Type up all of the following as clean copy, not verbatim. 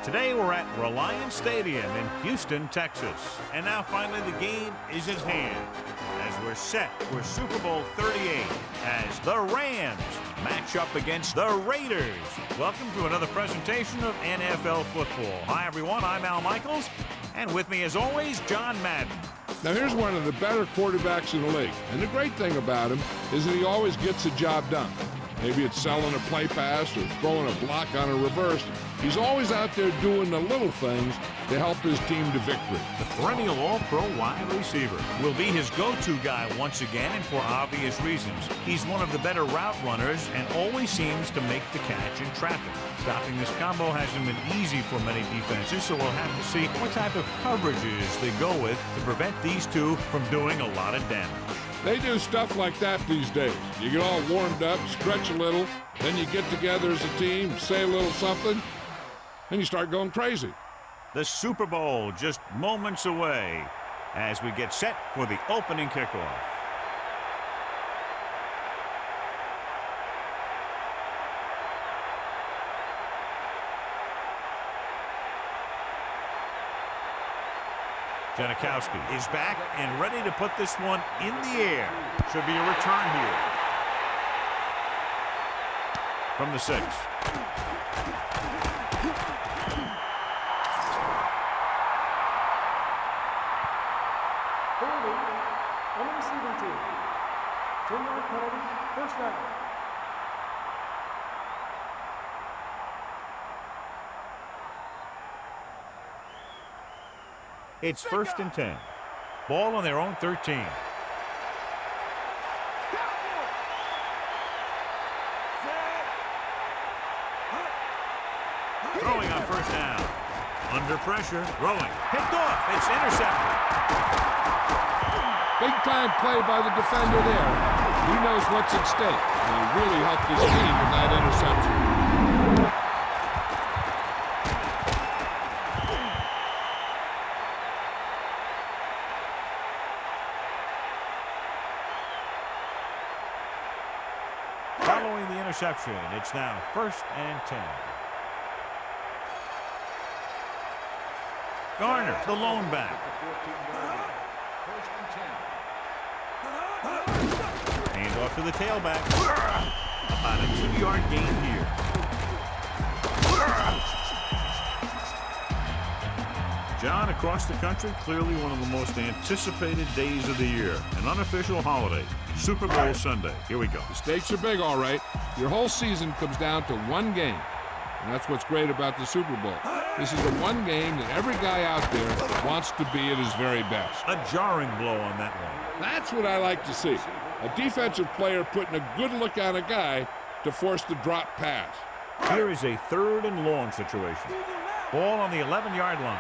Today we're at Reliance Stadium in Houston, Texas. And now finally the game is at hand as we're set for Super Bowl 38 as the Rams match up against the Raiders. Welcome to another presentation of NFL football. Hi everyone, I'm Al Michaels, and with me as always, John Madden. Now here's one of the better quarterbacks in the league, and the great thing about him is that he always gets the job done. Maybe it's selling a play pass or throwing a block on a reverse. He's always out there doing the little things to help his team to victory. The perennial all-pro wide receiver will be his go-to guy once again, and for obvious reasons. He's one of the better route runners and always seems to make the catch in traffic. Stopping this combo hasn't been easy for many defenses, so we'll have to see what type of coverages they go with to prevent these two from doing a lot of damage. They do stuff like that these days. You get all warmed up, stretch a little, then you get together as a team, say a little something, and you start going crazy. The Super Bowl just moments away as we get set for the opening kickoff. Janikowski is back and ready to put this one in the air. Should be a return here. From the 6. On the receiving team. 10-yard penalty, first down. It's 1st and 10. Ball on their own 13. Throwing on first down. Under pressure, throwing. Picked off. It's intercepted. Big time play by the defender there. He knows what's at stake, and he really helped his team with that interception. Following the interception, it's now 1st and 10. Garner, the lone back. Hand off to the tailback. About a 2-yard gain here. John, across the country, clearly one of the most anticipated days of the year. An unofficial holiday, Super Bowl Sunday. Here we go. The stakes are big, all right. Your whole season comes down to one game, and that's what's great about the Super Bowl. This is the one game that every guy out there wants to be at his very best. A jarring blow on that one. That's what I like to see. A defensive player putting a good look on a guy to force the drop pass. Here is a 3rd and long situation. Ball on the 11-yard line.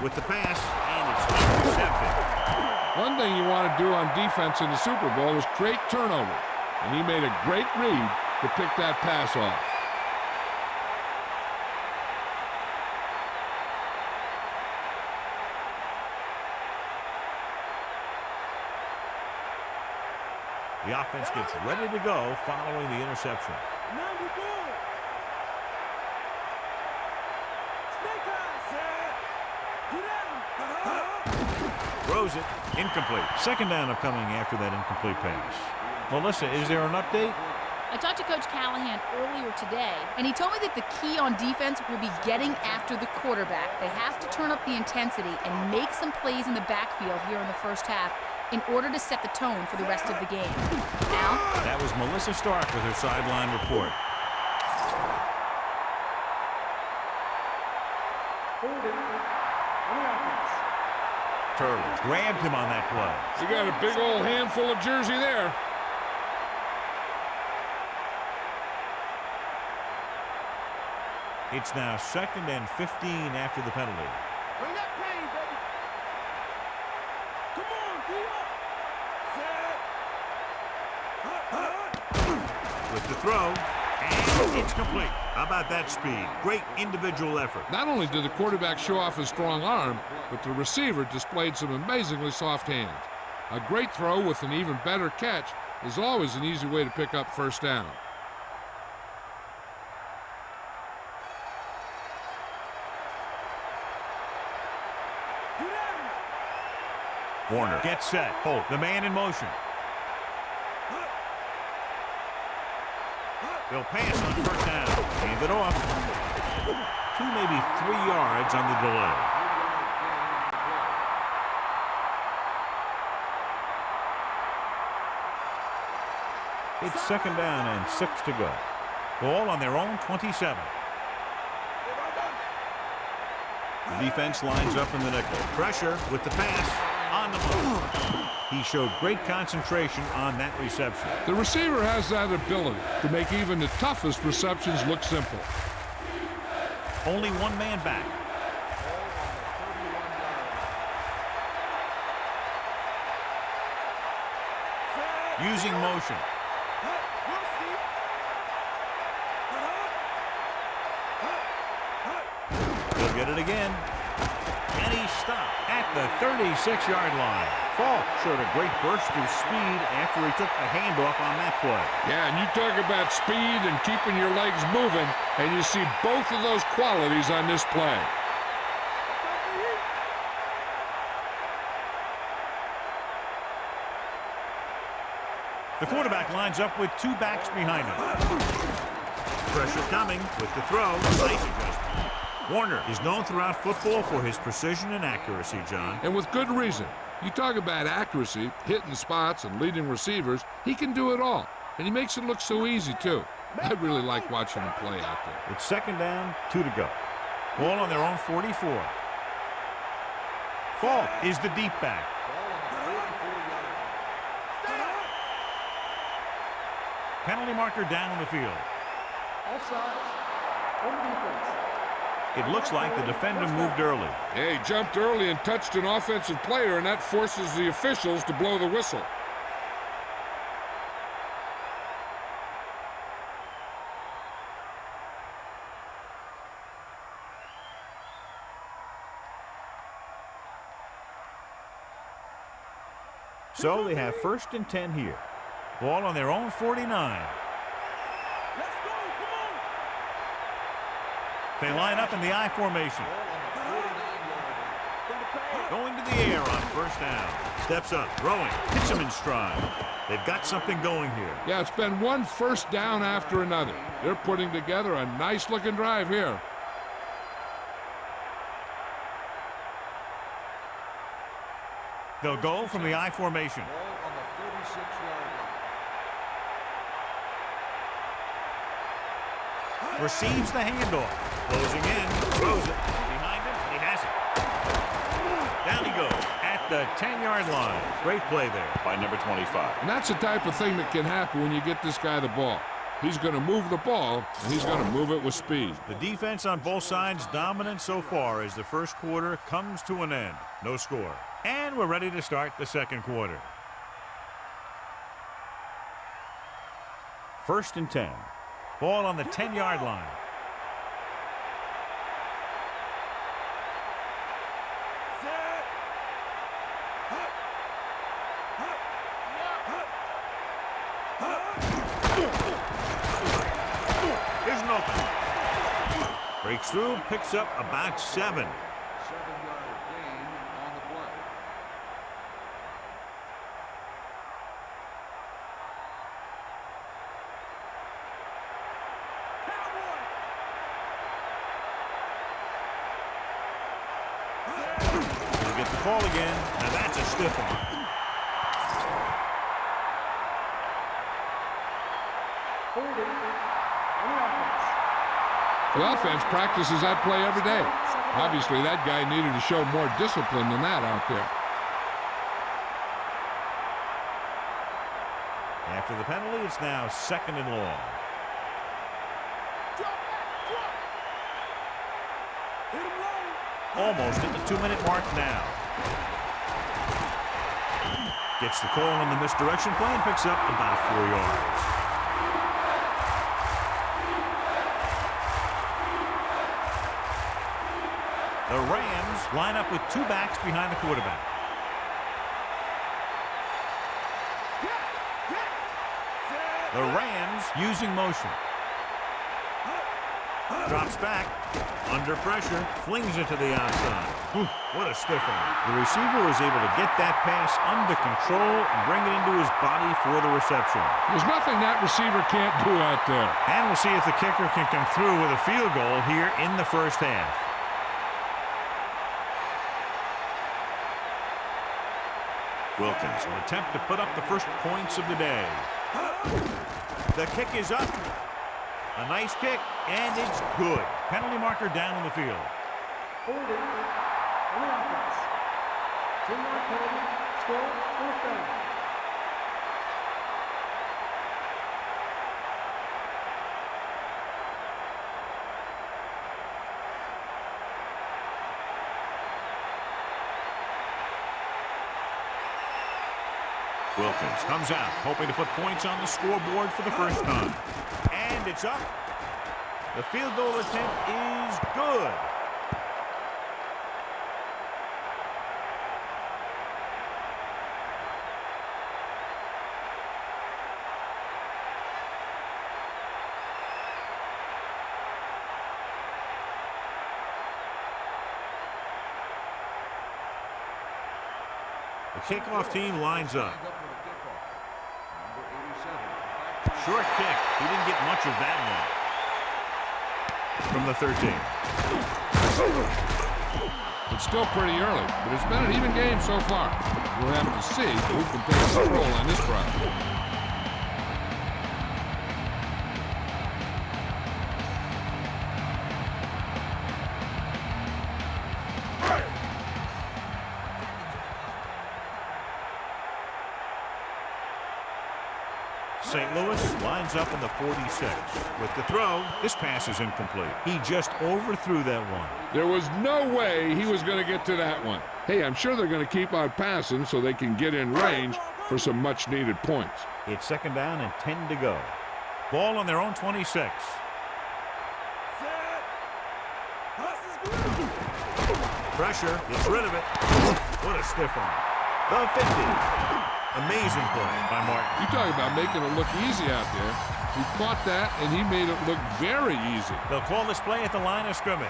With the pass, and it's intercepted. One thing you want to do on defense in the Super Bowl is create turnovers, and he made a great read to pick that pass off. The offense gets ready to go following the interception. Throws it. Incomplete. 2nd down upcoming after that incomplete pass. Melissa, is there an update? I talked to Coach Callahan earlier today, and he told me that the key on defense will be getting after the quarterback. They have to turn up the intensity and make some plays in the backfield here in the first half in order to set the tone for the rest of the game. Al? That was Melissa Stark with her sideline report. Turtle grabbed him on that play. You got a big old handful of jersey there. It's now 2nd and 15 after the penalty. Bring that pain, baby. Come on, D-up. Set. With the throw, and it's complete. How about that speed? Great individual effort. Not only did the quarterback show off his strong arm, but the receiver displayed some amazingly soft hands. A great throw with an even better catch is always an easy way to pick up first down. Warner gets set. Holt, the man in motion. They'll pass on first down. Hand it off. 2, maybe 3 yards on the delay. It's second down and 6 to go. Ball on their own 27. The defense lines up in the nickel. Pressure with the pass on the move. He showed great concentration on that reception. The receiver has that ability to make even the toughest receptions look simple. Only one man back. Using motion. He'll get it again. And he stopped at the 36-yard line. Falk showed a great burst of speed after he took the handoff on that play. Yeah, and you talk about speed and keeping your legs moving, and you see both of those qualities on this play. The quarterback lines up with 2 backs behind him. Pressure coming with the throw. Nice adjustment. Warner is known throughout football for his precision and accuracy, John. And with good reason. You talk about accuracy, hitting spots, and leading receivers. He can do it all. And he makes it look so easy, too. I really like watching him play out there. It's second down, 2 to go. Ball on their own 44. Falk is the deep back. Penalty marker down on the field. Offsides. On the defense. It looks like the defender moved early. Yeah, he jumped early and touched an offensive player, and that forces the officials to blow the whistle. So they have first and 10 here. Ball on their own 49. They line up in the I formation. Going to the air on first down. Steps up, throwing, hits him in stride. They've got something going here. Yeah, it's been one first down after another. They're putting together a nice-looking drive here. They'll go from the I formation. Receives the handoff. Closing in. Throws it. Behind him. He has it. Down he goes at the 10-yard line. Great play there by number 25. And that's the type of thing that can happen when you get this guy the ball. He's going to move the ball, and he's going to move it with speed. The defense on both sides dominant so far as the first quarter comes to an end. No score. And we're ready to start the second quarter. First and 10. Ball on the 10-yard line. Here's an open. Breaks through, picks up about 7. 7-yard gain on the play. He'll get the call again. Now that's a stiff one. The offense practices that play every day. Obviously, that guy needed to show more discipline than that out there. After the penalty, it's now second and long. Almost at the 2-minute mark now. Gets the call on the misdirection play and picks up about 4 yards. The Rams line up with 2 backs behind the quarterback. The Rams using motion. Drops back. Under pressure. Flings it to the outside. What a stiff one. The receiver was able to get that pass under control and bring it into his body for the reception. There's nothing that receiver can't do out there. And we'll see if the kicker can come through with a field goal here in the first half. Wilkins will attempt to put up the first points of the day. The kick is up. A nice kick, and it's good. Penalty marker down in the field. Holding on the offense. 10-yard penalty. Score, 4th down. Wilkins comes out, hoping to put points on the scoreboard for the first time. And it's up. The field goal attempt is good. The kickoff team lines up. Short kick. He didn't get much of that one. From the 13. It's still pretty early, but it's been an even game so far. We'll have to see who can take control on this drive. St. Louis lines up in the 46. With the throw, this pass is incomplete. He just overthrew that one. There was no way he was going to get to that one. Hey, I'm sure they're going to keep on passing so they can get in range for some much-needed points. It's 2nd down and 10 to go. Ball on their own 26. Pressure, gets rid of it. What a stiff one. The 50. Amazing play by Martin. You talk about making it look easy out there. He caught that, and he made it look very easy. They'll call this play at the line of scrimmage.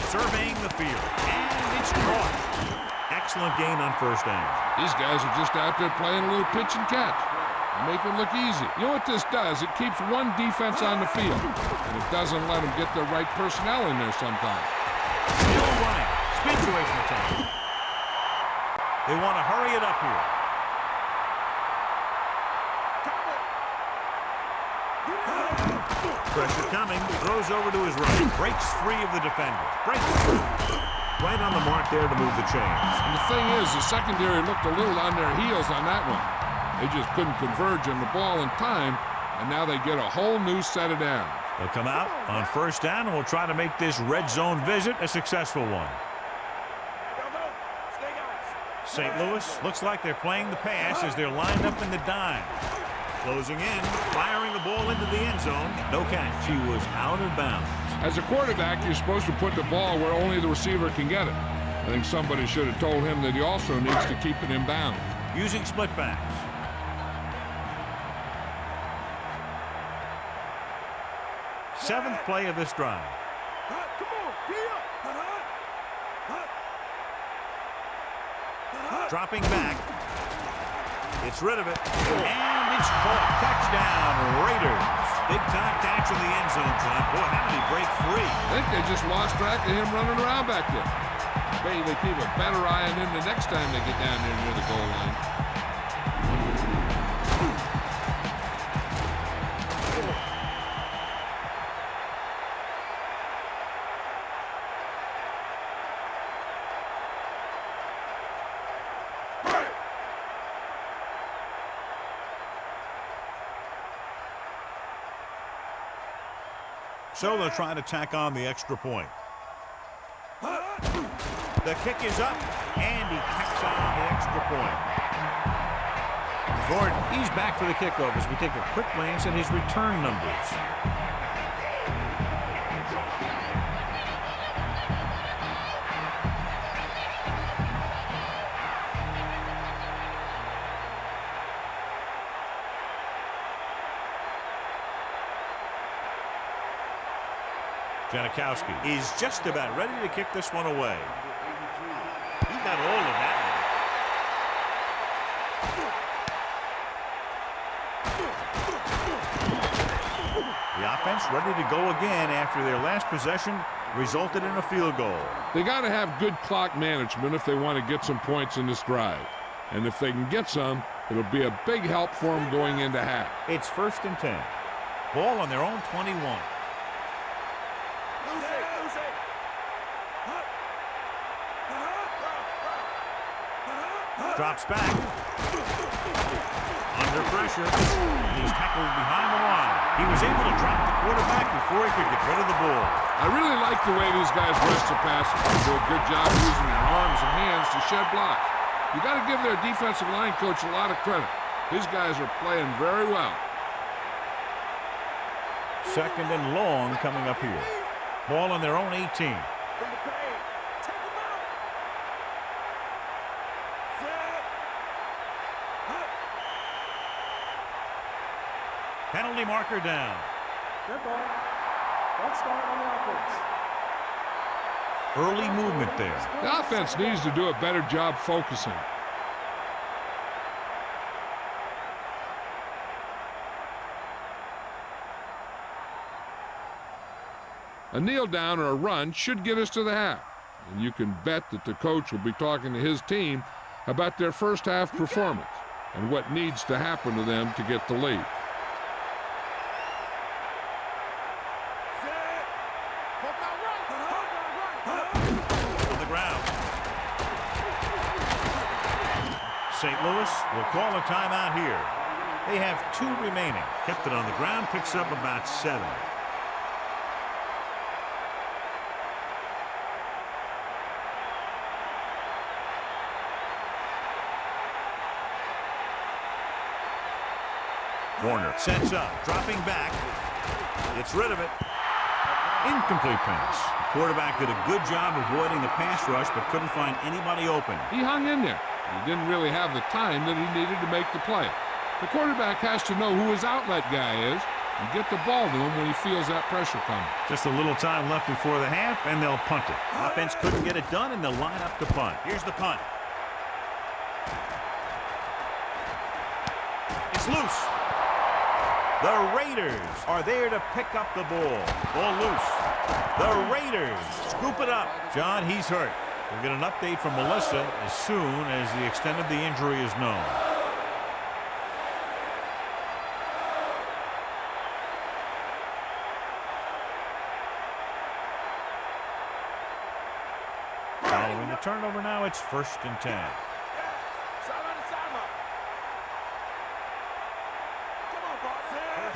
Surveying the field, and it's caught. Excellent gain on 1st down. These guys are just out there playing a little pitch and catch. They make it look easy. You know what this does? It keeps one defense on the field, and it doesn't let them get the right personnel in there sometimes. Still running. Situation attack. They want to hurry it up here. Pressure coming. Throws over to his right. Breaks free of the defender. Breaks through. Right on the mark there to move the chains. And the thing is, the secondary looked a little on their heels on that one. They just couldn't converge on the ball in time, and now they get a whole new set of downs. They'll come out on 1st down, and we'll try to make this red zone visit a successful one. St. Louis looks like they're playing the pass as they're lined up in the dime. Closing in, firing the ball into the end zone. No catch. He was out of bounds. As a quarterback, you're supposed to put the ball where only the receiver can get it. I think somebody should have told him that he also needs to keep it in bounds. Using split backs. Seventh play of this drive. Dropping back. Gets rid of it. And it's caught. Touchdown, Raiders. Big time catch in the end zone, John. Boy, how did he break free? I think they just lost track of him running around back there. Maybe they keep a better eye on him the next time they get down there near the goal line. So they'll try to tack on the extra point. The kick is up, and he tacks on the extra point. Gordon, he's back for the kickoff as we take a quick glance at his return numbers. Janikowski is just about ready to kick this one away. He got all of that one. The offense ready to go again after their last possession resulted in a field goal. They got to have good clock management if they want to get some points in this drive. And if they can get some, it'll be a big help for them going into half. It's 1st and 10. Ball on their own 21. Drops back. Under pressure. He's tackled behind the line. He was able to drop the quarterback before he could get rid of the ball. I really like the way these guys rush the passer. They do a good job using their arms and hands to shed blocks. You got to give their defensive line coach a lot of credit. His guys are playing very well. 2nd and long coming up here. Ball on their own 18. Penalty marker down. Good ball. Let's start on the offense. Early movement there. The offense needs to do a better job focusing. A kneel down or a run should get us to the half. And you can bet that the coach will be talking to his team about their first half performance and what needs to happen to them to get the lead. St. Louis will call a timeout here. They have 2 remaining. Kept it on the ground, picks up about 7. Warner sets up, dropping back. Gets rid of it. Incomplete pass. The quarterback did a good job avoiding the pass rush, but couldn't find anybody open. He hung in there. He didn't really have the time that he needed to make the play. The quarterback has to know who his outlet guy is and get the ball to him when he feels that pressure coming. Just a little time left before the half, and they'll punt it. Offense couldn't get it done, and they'll line up to punt. Here's the punt. It's loose. The Raiders are there to pick up the ball. Ball loose. The Raiders scoop it up. John, he's hurt. We'll get an update from Melissa as soon as the extent of the injury is known. Following the turnover now, it's 1st and 10.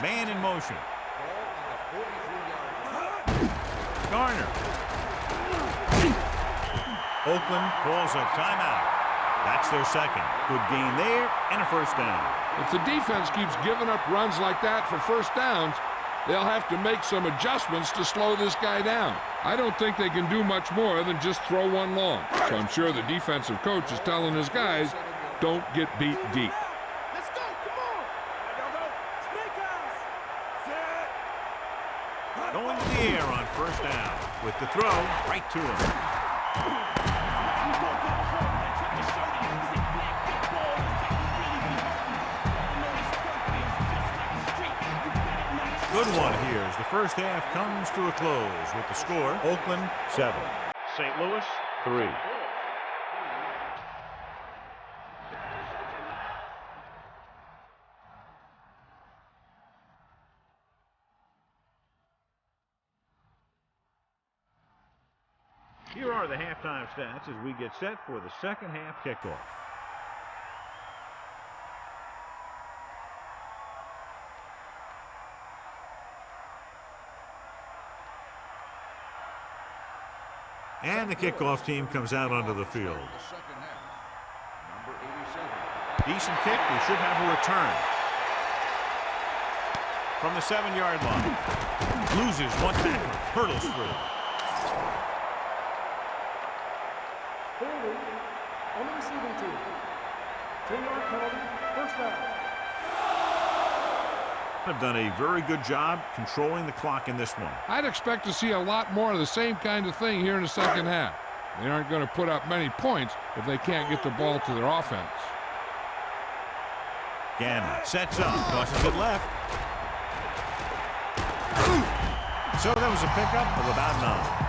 Man in motion. Garner. Oakland calls a timeout. That's their second. Good gain there and a 1st down. If the defense keeps giving up runs like that for 1st downs, they'll have to make some adjustments to slow this guy down. I don't think they can do much more than just throw one long. So I'm sure the defensive coach is telling his guys, don't get beat deep. Let's go. Come on. Going to the air on 1st down. With the throw, right to him. Good one here as the first half comes to a close with the score, Oakland 7. St. Louis 3. Here are the halftime stats as we get set for the second half kickoff. And the kickoff team comes out onto the field. Decent kick. We should have a return. From the 7-yard line. Loses one tackler. Hurdles through. Holding on the receiving team. 10-yard penalty. 1st down. Have done a very good job controlling the clock in this one. I'd expect to see a lot more of the same kind of thing here in the second half. They aren't going to put up many points if they can't get the ball to their offense. Gannon sets up, tosses it left. So that was a pickup of about 9.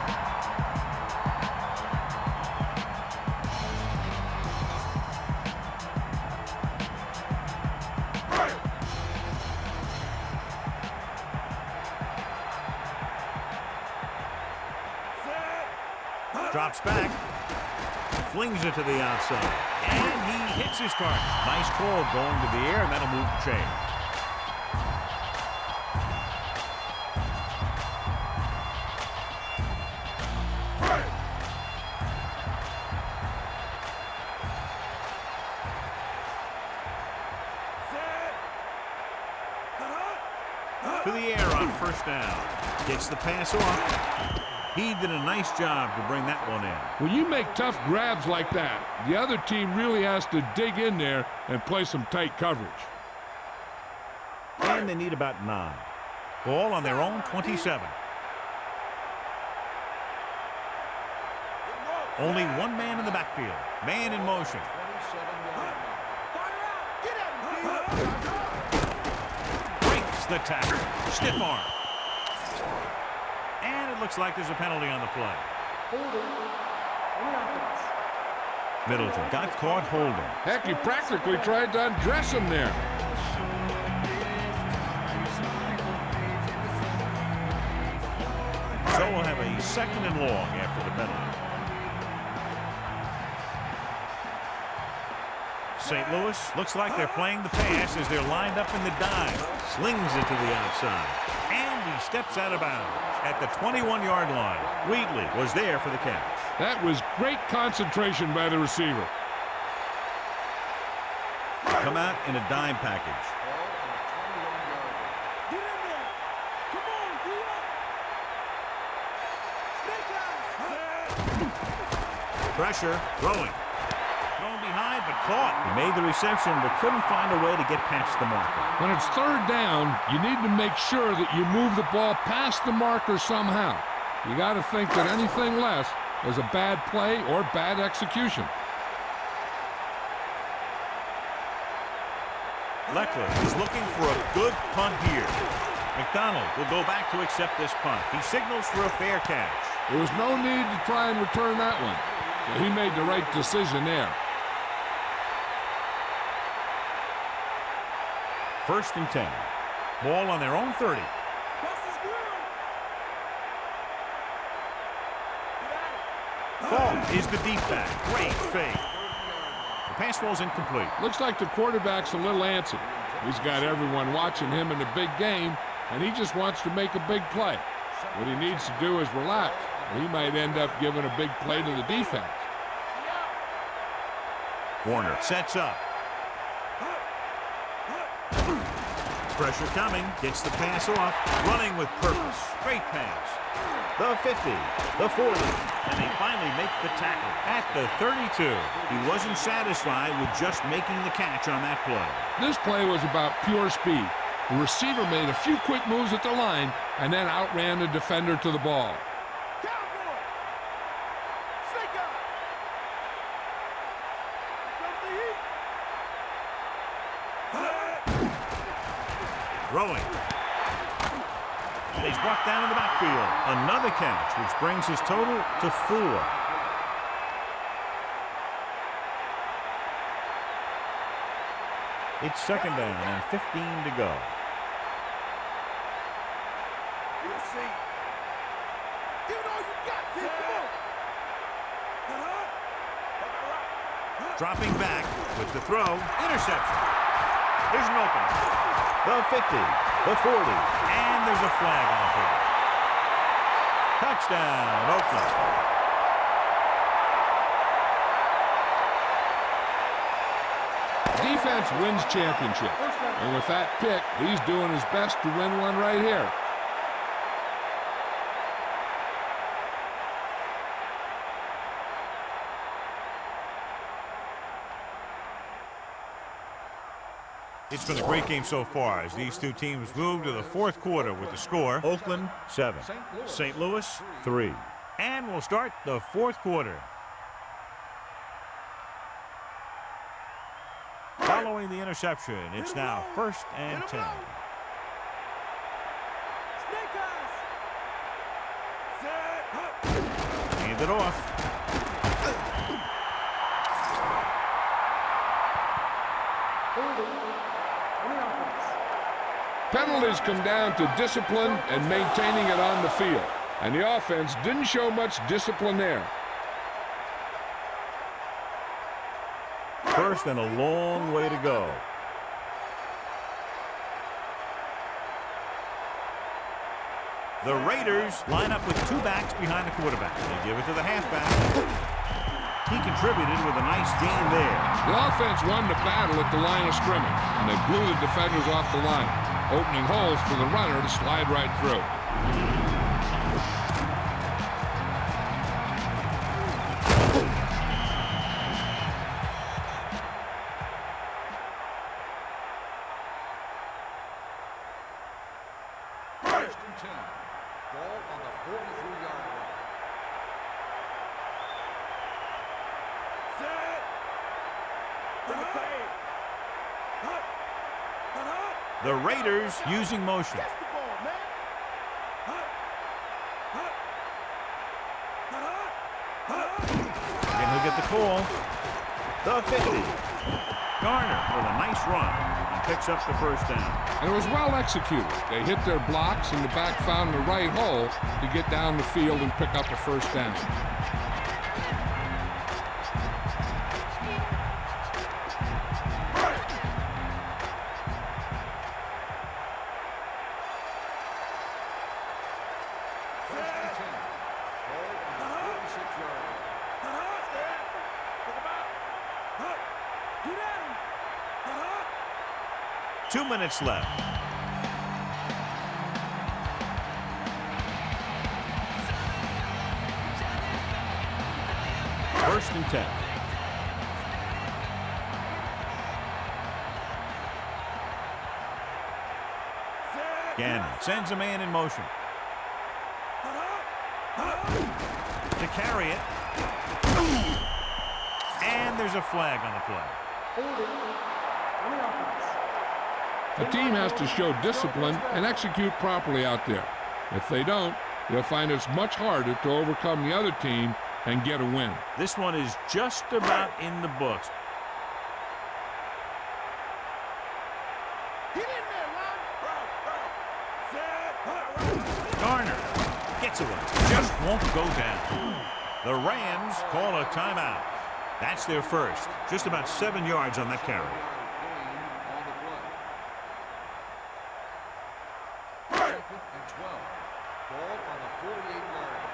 Drops back, flings it to the outside, and he hits his target. Nice call going to the air, and that'll move the chain. To the air on first down. Gets the pass off. He did a nice job to bring that one in. When you make tough grabs like that, the other team really has to dig in there and play some tight coverage. And they need about 9. Ball on their own 27. Only one man in the backfield. Man in motion. Breaks the tackle. Stiff arm. And it looks like there's a penalty on the play. Middleton got caught holding. Heck, he practically tried to undress him there. So we'll have a second and long after the penalty. St. Louis looks like they're playing the pass as they're lined up in the dime. Slings it to the outside. And he steps out of bounds at the 21-yard line. Wheatley was there for the catch. That was great concentration by the receiver. Come out in a dime package. Pressure, throwing. Thrown behind, but caught. He made the reception, but couldn't find a way to get past the marker. When it's third down, you need to make sure that you move the ball past the marker somehow. You got to think that anything less is a bad play or bad execution. Leckler is looking for a good punt here. McDonald will go back to accept this punt. He signals for a fair catch. There was no need to try and return that one. So he made the right decision there. First and 10. Ball on their own 30. Fall is the deep back. Great fake. The pass ball's incomplete. Looks like the quarterback's a little antsy. He's got everyone watching him in the big game, and he just wants to make a big play. What he needs to do is relax. He might end up giving a big play to the defense. Warner sets up. Pressure coming. Gets the pass off. Running with purpose. Great pass. The 50, the 40, and they finally make the tackle at the 32. He wasn't satisfied with just making the catch on that play. This play was about pure speed. The receiver made a few quick moves at the line and then outran the defender to the ball. Throwing. And he's brought down in the backfield. Another catch, which brings his total to 4. It's second down and 15 to go. Dropping back with the throw. Interception. There's an opening. The 50, the 40, and there's a flag on the field. Touchdown, Oakland. Defense wins championship. And with that pick, he's doing his best to win one right here. It's been a great game so far as these two teams move to the fourth quarter with the score Oakland 7, St. Louis 3. And we'll start the fourth quarter. Following the interception, it's now 1st and 10. Hand it off. Penalties come down to discipline and maintaining it on the field. And the offense didn't show much discipline there. First and a long way to go. The Raiders line up with two backs behind the quarterback. They give it to the halfback. He contributed with a nice gain there. The offense won the battle at the line of scrimmage, and they blew the defenders off the line, opening holes for the runner to slide right through. First and 10. Ball on the 43-yard line. The Raiders using motion. Again, he'll get the call. The 50. Garner with a nice run and picks up the first down. And it was well executed. They hit their blocks, and the back found the right hole to get down the field and pick up the first down. First and 10. Ball on the 46-yard line. 2 minutes left. First and 10. Gannon sends a man in motion. To carry it. And there's a flag on the play. A team has to show discipline and execute properly out there. If they don't, they'll find it's much harder to overcome the other team and get a win. This one is just about in the books. Garner gets away. Just won't go down. The Rams call a timeout. That's their first. Just about 7 yards on that carry. Second and 12. Ball on the 48-yard line.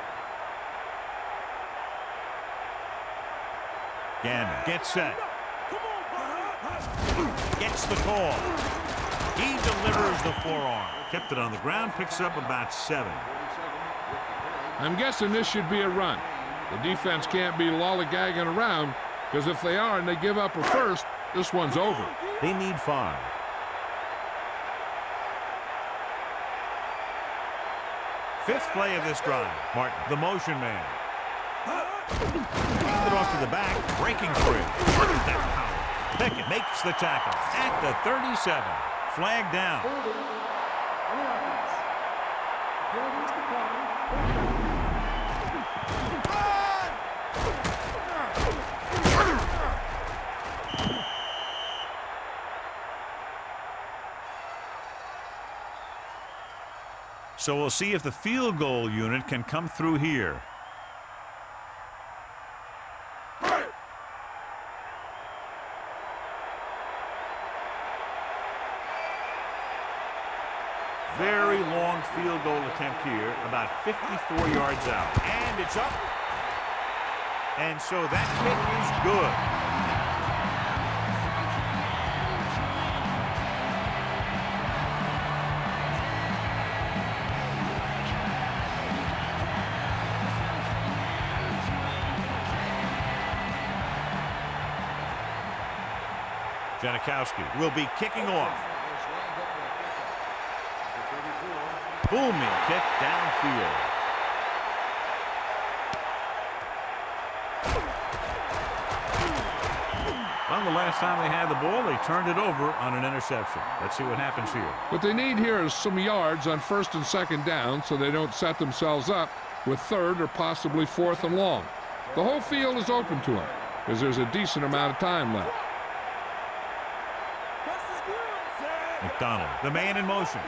Gannon gets set. Gets the call. He delivers the forearm. Kept it on the ground, picks up about 7. I'm guessing this should be a run. The defense can't be lollygagging around, because if they are and they give up a first, this one's over. They need 5. Fifth play of this drive. Martin, the motion man. Hand it off to the back, breaking free. Look at that power. Pickett makes the tackle at the 37. Flag down. So we'll see if the field goal unit can come through here. Very long field goal attempt here, about 54 yards out. And it's up. And so that kick is good. Janikowski will be kicking off. Is lined up for a kickoff. Number 34. Booming kick downfield. Well, the last time they had the ball, they turned it over on an interception. Let's see what happens here. What they need here is some yards on 1st and 2nd down so they don't set themselves up with 3rd or possibly 4th and long. The whole field is open to them because there's a decent amount of time left. McDonald, the man in motion.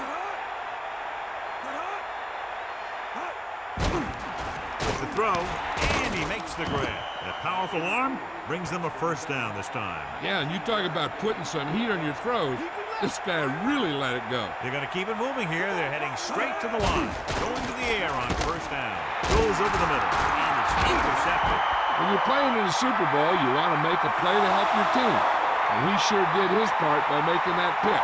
With the throw, and he makes the grab. That powerful arm brings them a 1st down this time. Yeah, and you talk about putting some heat on your throws. This guy really let it go. They're going to keep it moving here. They're heading straight to the line. Going to the air on 1st down. Goes over the middle, and it's intercepted. When you're playing in the Super Bowl, you want to make a play to help your team. And he sure did his part by making that pick.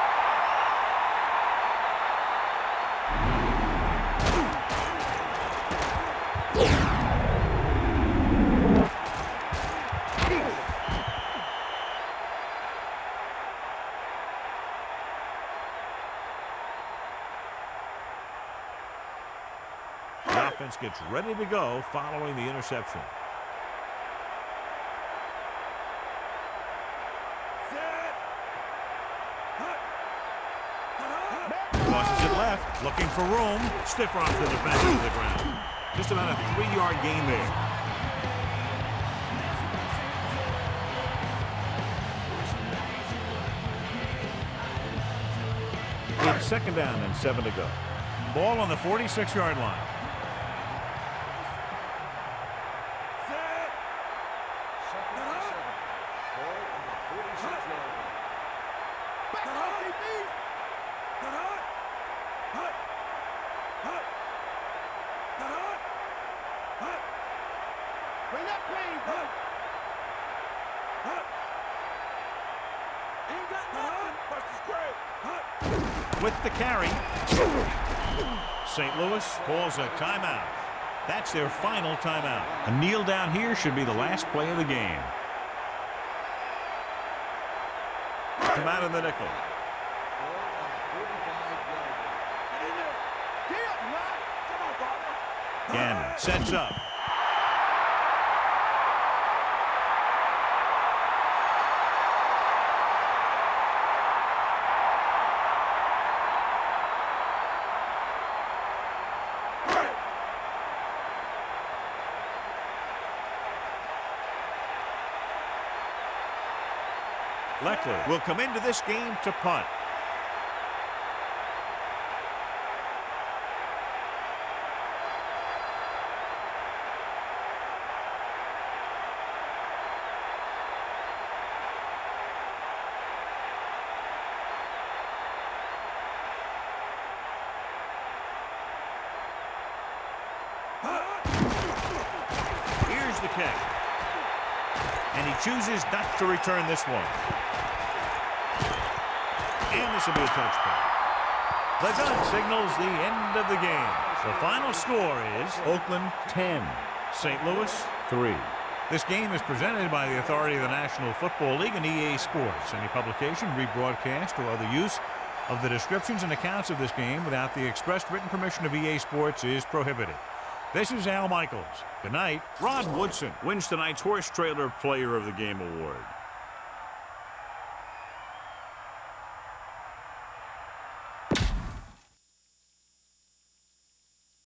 The offense gets ready to go following the interception. Crosses it left, looking for room. Stiff arms the defender to the ground. Just about a 3-yard gain there. It's 2nd down and 7 to go. Ball on the 46-yard line. With the carry, St. Louis calls a timeout. That's their final timeout. A kneel down here should be the last play of the game. Come out in the nickel. Gannon sets up. Leckler will come into this game to punt. Here's the kick. And he chooses not to return this one. And this will be a touchdown. The gun signals the end of the game. The final score is Oakland 10, St. Louis 3. This game is presented by the authority of the National Football League and EA Sports. Any publication, rebroadcast, or other use of the descriptions and accounts of this game without the expressed written permission of EA Sports is prohibited. This is Al Michaels. Good night. Rod Woodson wins tonight's Horse Trailer Player of the Game award.